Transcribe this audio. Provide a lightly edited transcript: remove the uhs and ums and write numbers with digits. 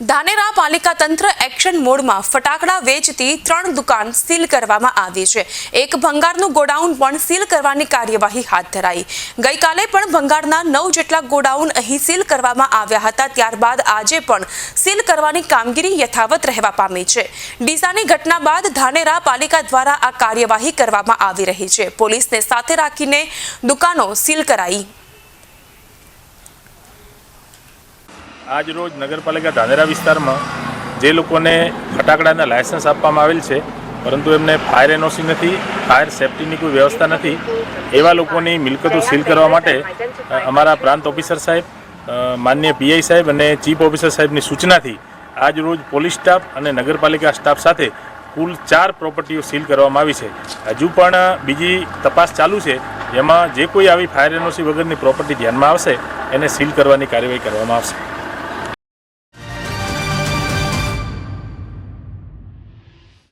ધાનેરા પાલિકા તંત્ર એક્શન મોડમાં ફટાકડા વેચતી 3 દુકાન સીલ કરવામાં આવી છે। એક ભંગારનું ગોડાઉન પણ સીલ કરવાની કાર્યવાહી હાથ ધરાઈ। ગઈકાલે પણ ભંગારના 9 જેટલા ગોડાઉન અહીં સીલ કરવામાં આવ્યા હતા। ત્યારબાદ આજે પણ સીલ કરવાની કામગીરી યથાવત રહેવા પામી છે। ડીસાની ઘટના બાદ ધાનેરા પાલિકા દ્વારા આ કાર્યવાહી કરવામાં આવી રહી છે। પોલીસને સાથે રાખીને દુકાનો સીલ કરાઈ। आज रोज नगरपालिका धानेरा विस्तार में जे लोकोने फटाकड़ा लायसन्स आपवामां आवेल छे परंतु एमने फायर एनओसी नहीं, फायर सेफ्टी कोई व्यवस्था नहीं, एवा लोकोनी मिलकतों सील करवा माटे अमारा प्रांत ऑफिसर साहेब, माननीय पीआई साहेब और चीफ ऑफिसर साहेब की सूचना थी आज रोज पोलीस स्टाफ और नगरपालिका स्टाफ साथे कुल 4 प्रॉपर्टीओ सील करवामां आवी छे। हजू पण बीजी तपास चालू है, एमां जे कोई आवी फायर एनओसी वगरनी प्रॉपर्टी ध्यान में आवशे एने सील करवानी कार्यवाही करवामां आवशे।